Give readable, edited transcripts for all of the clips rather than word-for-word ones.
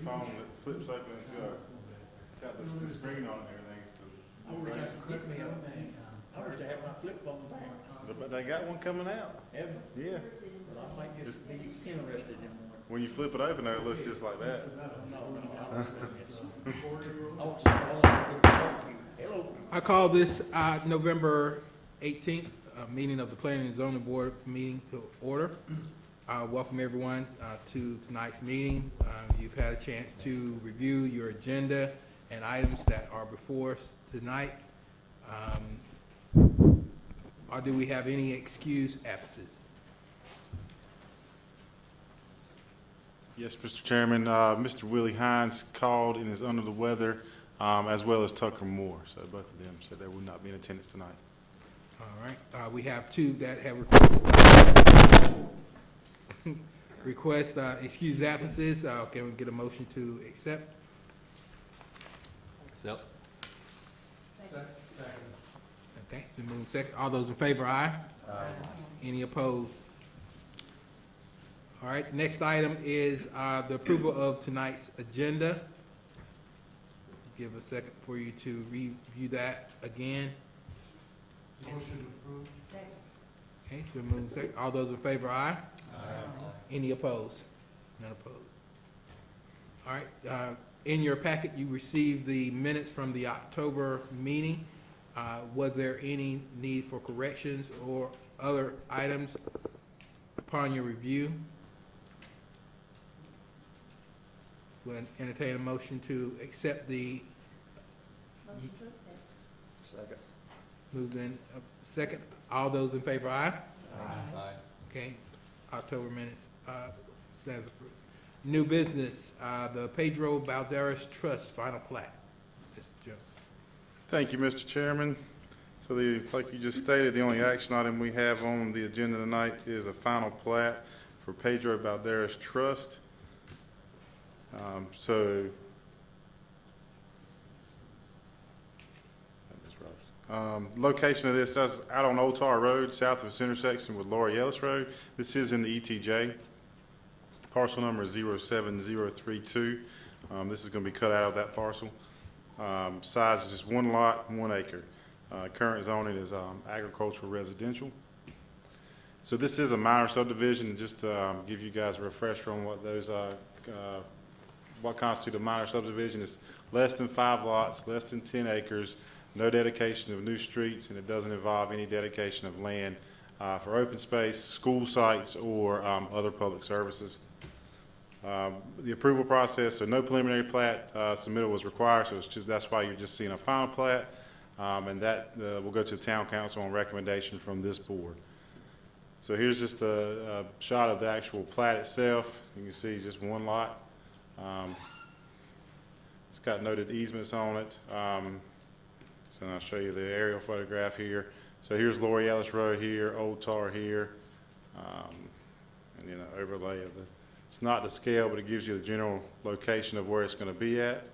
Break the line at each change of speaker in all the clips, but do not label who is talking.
phone that flips open into got the screen on it and everything.
I wish I could get me I wish I had my flip phone back.
But they got one coming out.
Ever.
Yeah.
But I might just be interested in one.
When you flip it open, though, it looks just like that.
I call this November 18th meeting of the Planning and Zoning Board meeting to order. Welcome everyone to tonight's meeting. You've had a chance to review your agenda and items that are before us tonight. Or do we have any excused absences?
Yes, Mr. Chairman. Mr. Willie Hines called and is under the weather, as well as Tucker Moore. So both of them said they would not be in attendance tonight.
All right. We have two that have request excused absences. Can we get a motion to accept?
Accept.
Okay, it's been moved second. All those in favor, aye? Aye. Any opposed? All right, next item is the approval of tonight's agenda. Give a second for you to review that again.
Motion approved.
Okay, it's been moved second. All those in favor, aye? Aye. Any opposed? None opposed. All right, in your packet, you received the minutes from the October meeting. Was there any need for corrections or other items upon your review? We'll entertain a motion to accept the.
Motion to accept.
Second.
Moved in second. All those in favor, aye?
Aye.
Okay, October minutes stands approved. New business, the Pedro Balderas Trust final plat. Mr. Jones.
Thank you, Mr. Chairman. So like you just stated, the only action item we have on the agenda tonight is a final plat for Pedro Balderas Trust. Location of this is out on Old Tar Road, south of its intersection with Laura Ellis Road. This is in the ETJ. Parcel number is 07032. This is going to be cut out of that parcel. Size is just one lot, 1 acre. Current zoning is agricultural residential. So this is a minor subdivision. Just to give you guys a refresher on what those what constitutes a minor subdivision is less than 5 lots, less than 10 acres, no dedication of new streets, and it doesn't involve any dedication of land for open space, school sites, or other public services. The approval process, so no preliminary plat submittal was required, so it's just that's why you're just seeing a final plat, and that will go to the town council on recommendation from this board. So here's just a shot of the actual plat itself. You can see just one lot. It's got noted easements on it. So I'll show you the aerial photograph here. So here's Laura Ellis Road here, Old Tar here, and then an overlay of the. It's not the scale, but it gives you the general location of where it's going to be at.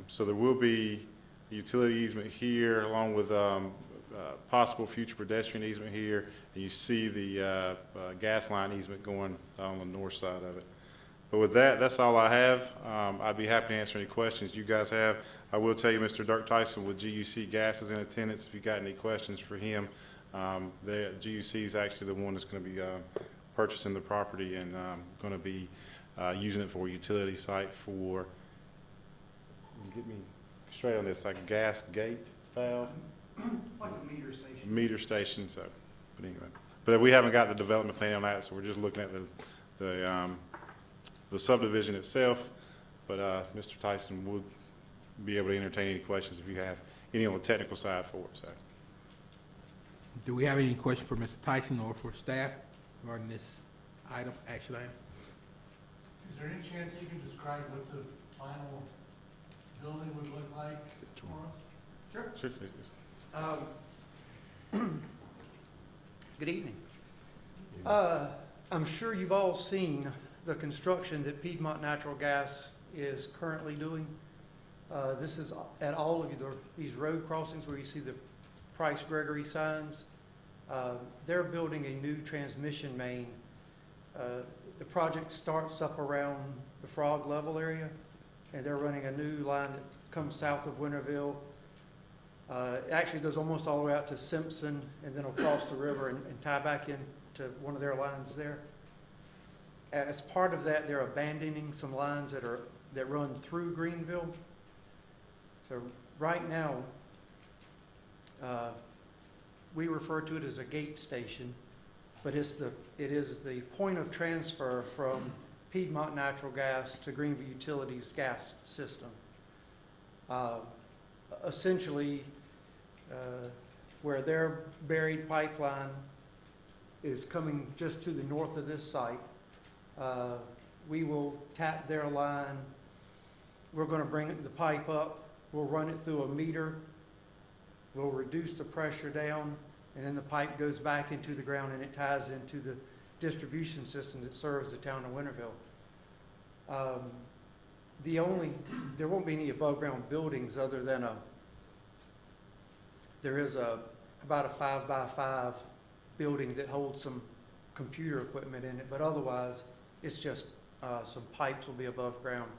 So there will be a utility easement here, along with possible future pedestrian easement here, and you see the gas line easement going on the north side of it. But with that, that's all I have. I'd be happy to answer any questions you guys have. I will tell you, Mr. Dirk Tyson with GUC Gas is in attendance. If you got any questions for him, GUC is actually the one that's going to be purchasing the property and going to be using it for a utility site for, get me straight on this, like a gas gate valve?
Like a meter station.
Meter station, so, but anyway. But we haven't got the development plan on that, so we're just looking at the subdivision itself. But Mr. Tyson would be able to entertain any questions if you have any on the technical side for it. So.
Do we have any questions for Mr. Tyson or for staff regarding this item, action item?
Is there any chance you can describe what the final building would look like for us?
Sure.
Sure.
Good evening. I'm sure you've all seen the construction that Piedmont Natural Gas is currently doing. This is at all of these road crossings where you see the Price Gregory signs. They're building a new transmission main The project starts up around the Frog Level area, and they're running a new line that comes south of Winterville. It actually goes almost all the way out to Simpson, and then across the river and tie back into one of their lines there. As part of that, they're abandoning some lines that run through Greenville. So right now, we refer to it as a gate station, but it is the point of transfer from Piedmont Natural Gas to Greenville Utilities gas system. Essentially, where their buried pipeline is coming just to the north of this site, we will tap their line. We're going to bring the pipe up. We'll run it through a meter. We'll reduce the pressure down, and then the pipe goes back into the ground and it ties into the distribution system that serves the town of Winterville. There won't be any above ground buildings other than there is about a 5x5 building that holds some computer equipment in it, but otherwise it's just some pipes will be above ground.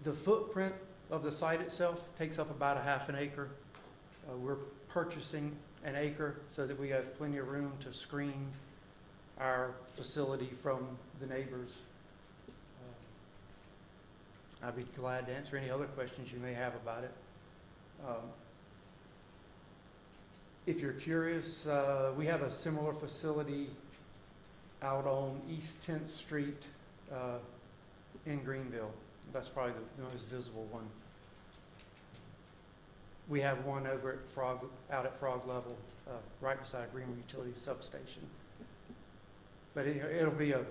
The footprint of the site itself takes up about a half an acre. We're purchasing an acre so that we have plenty of room to screen our facility from the neighbors. I'd be glad to answer any other questions you may have about it. If you're curious, we have a similar facility out on East 10th Street in Greenville. That's probably the most visible one. We have one over out at Frog Level, right beside Greenville Utility Substation. But it'll be a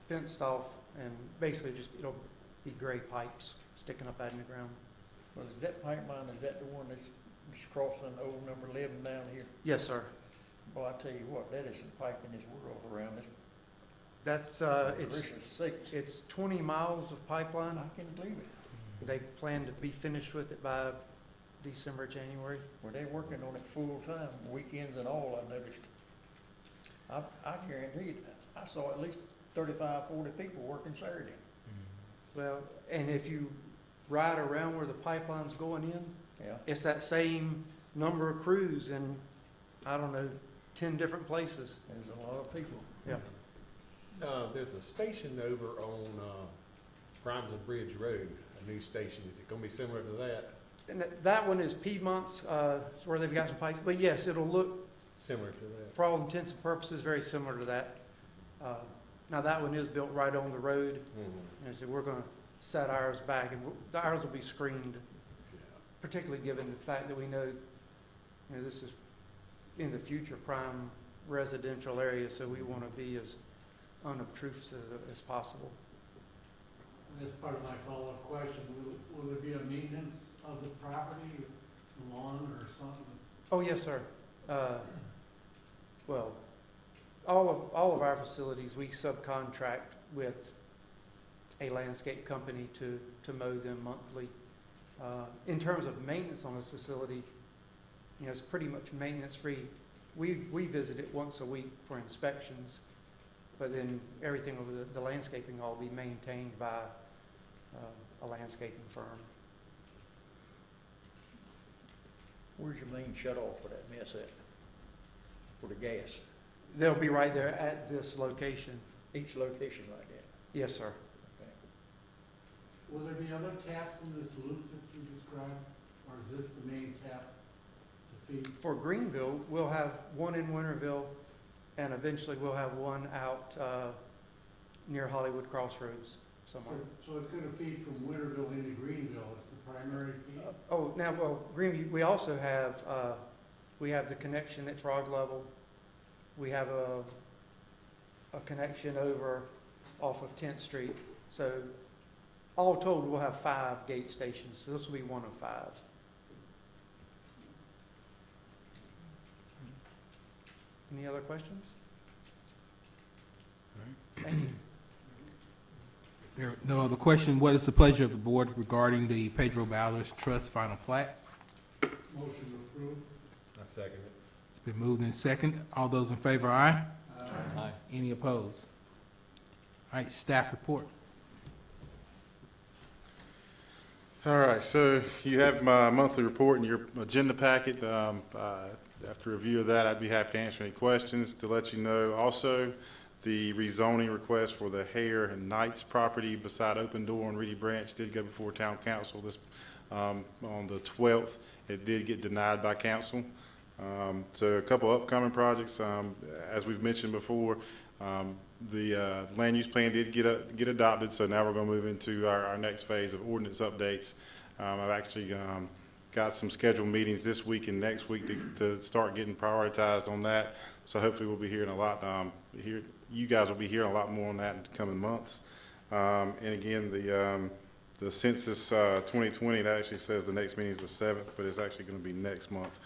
fenced off, and basically it'll be gray pipes sticking up out in the ground.
Well, is that pipeline, is that the one that's crossing old number 11 down here?
Yes, sir.
Boy, I tell you what, that is some pipe in this world around this.
That's
Gracious sakes.
it's 20 miles of pipeline.
I can't believe it.
They plan to be finished with it by December, January.
Were they working on it full time, weekends and all, I noticed. I guarantee you, I saw at least 35, 40 people working Saturday.
Well, and if you ride around where the pipeline's going in,
Yeah.
it's that same number of crews in, I don't know, 10 different places.
There's a lot of people.
Yeah.
There's a station over on Grimes and Bridge Road, a new station. Is it gonna be similar to that?
And that one is Piedmont's, where they've got some pipes. But yes, it'll look,
Similar to that?
for all intents and purposes, very similar to that. Now, that one is built right on the road.
Mm-hmm.
And so we're going to set ours back, and ours will be screened,
Yeah.
particularly given the fact that we know, this is in the future prime residential area, so we want to be as unobtrusive as possible.
That's part of my follow-up question. Will there be a maintenance of the property, lawn or something?
Oh, yes, sir. Well, all of our facilities, we subcontract with a landscape company to mow them monthly. In terms of maintenance on this facility, it's pretty much maintenance-free. We visit it once a week for inspections, but then everything over the landscaping all be maintained by a landscaping firm.
Where's your main shut-off for that mess at? For the gas?
They'll be right there at this location.
Each location like that?
Yes, sir.
Okay.
Will there be other taps in this loop that you described, or is this the main tap to feed?
For Greenville, we'll have one in Winterville, and eventually we'll have one out near Hollywood Crossroads somewhere.
So it's gonna feed from Winterville into Greenville, it's the primary feed?
Greenville, we also have, we have the connection at Frog Level. We have a connection over off of 10th Street. So all told, we'll have 5 gate stations. So this will be one of 5. Any other questions? Thank you.
There are no other question. What is the pleasure of the board regarding the Pedro Bowers Trust final plat?
Motion approved.
I second it.
It's been moved in second. All those in favor, aye. Any opposed? All right, staff report.
All right, so you have my monthly report in your agenda packet. After review of that, I'd be happy to answer any questions. To let you know, also, the rezoning request for the Hare and Knights property beside Open Door on Reedy Branch did go before town council this, on the 12th. It did get denied by council. So a couple upcoming projects, as we've mentioned before, the land use plan did get adopted, so now we're going to move into our next phase of ordinance updates. I've actually got some scheduled meetings this week and next week to start getting prioritized on that. So hopefully we'll be hearing a lot. You guys will be hearing a lot more on that in the coming months. And again, the census 2020, that actually says the next meeting is the 7th, but it's actually going to be next month.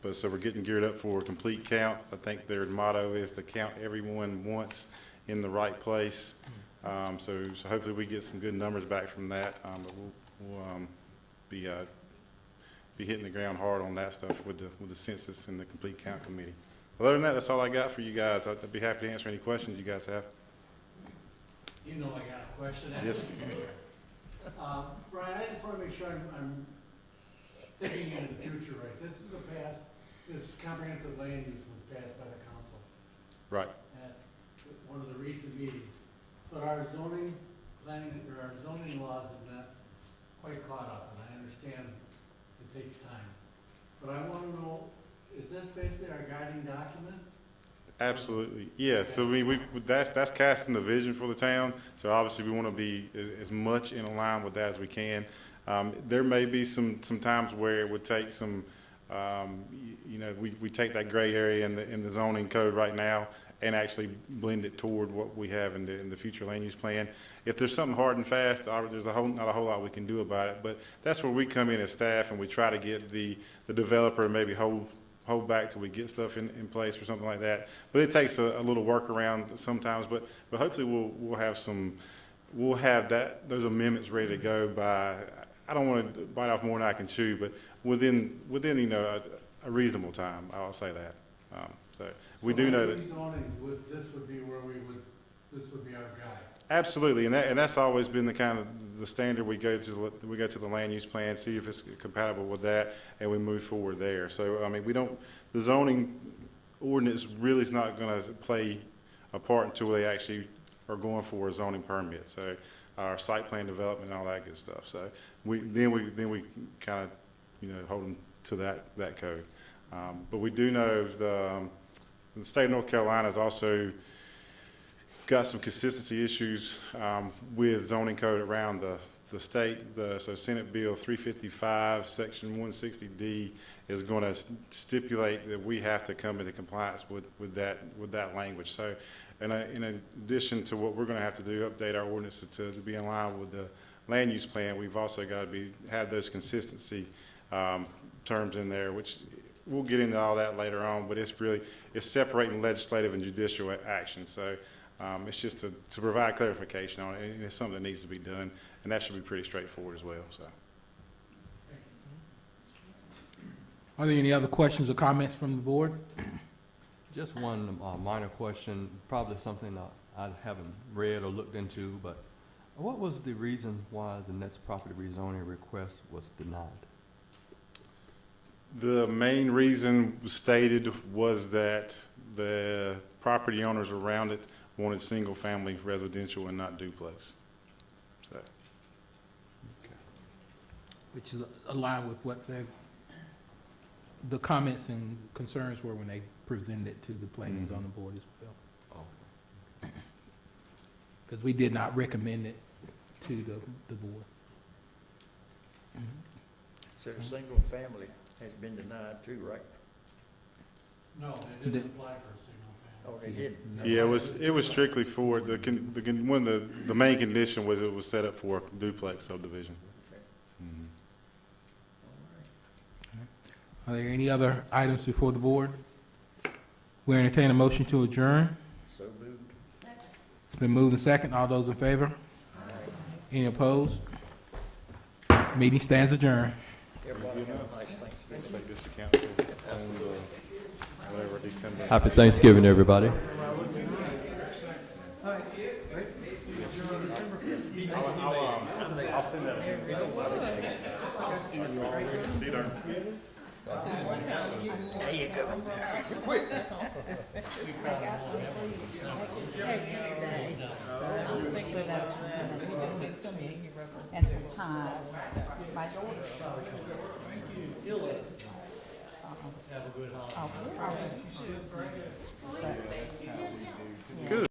But so we're getting geared up for a complete count. I think their motto is to count everyone once in the right place. So hopefully we get some good numbers back from that. But we'll be hitting the ground hard on that stuff with the census and the complete count committee. Other than that, that's all I got for you guys. I'd be happy to answer any questions you guys have.
You know I got a question.
Yes.
Brian, I just want to make sure I'm thinking into the future, right? This comprehensive land use was passed by the council
Right.
at one of the recent meetings. But our zoning planning, or our zoning laws have not quite caught up, and I understand it takes time. But I want to know, is this basically our guiding document?
Absolutely, yeah. So that's casting the vision for the town. So obviously we want to be as much in line with that as we can. There may be some times where it would take some, we take that gray area in the zoning code right now and actually blend it toward what we have in the future land use plan. If there's something hard and fast, there's not a whole lot we can do about it. But that's where we come in as staff and we try to get the developer maybe hold back till we get stuff in place or something like that. But it takes a little workaround sometimes. But hopefully we'll have those amendments ready to go by. I don't want to bite off more than I can chew, but within a reasonable time, I'll say that. So we do know that.
This would be our guide.
Absolutely, and that's always been the kind of the standard we go to. We go to the land use plan, see if it's compatible with that, and we move forward there. So I mean, the zoning ordinance really is not going to play a part until they actually are going for a zoning permit. So our site plan development and all that good stuff. So we kind of hold them to that code. But we do know the state of North Carolina has also got some consistency issues with zoning code around the state. So Senate Bill 355, Section 160D is going to stipulate that we have to come into compliance with that language. So, in addition to what we're going to have to do, update our ordinances to be in line with the land use plan, we've also got to have those consistency terms in there, which we'll get into all that later on. But it's separating legislative and judicial action. So. It's just to provide clarification on it, and it's something that needs to be done, and that should be pretty straightforward as well. So,
Are there any other questions or comments from the board?
Just one minor question, probably something I haven't read or looked into, but what was the reason why the next property rezoning request was denied?
the main reason stated was that the property owners around it wanted single-family residential and not duplex. So,
Which is aligned with what the comments and concerns were when they presented it to the planning and zoning board as well.
Oh.
Because we did not recommend it to the board.
So the single family has been denied too, right?
No, they didn't apply for a single
Oh,
family.
they did?
yeah, it was strictly for the main condition was it was set up for a duplex subdivision.
Okay.
Mhm.
All right.
Are there any other items before the board? We entertain a motion to adjourn.
So moved.
It's been moved and second. All those in favor?
All right.
Any opposed? Meeting stands adjourned.
Everybody
Easy
have
enough.
a nice Thanksgiving.
Take this council on whatever, December.
Happy Thanksgiving, everybody.
I'll send that. See you there.
There you go.
And some pies. My daughter.
Have a good holiday.
Oh, all right. But,
Good.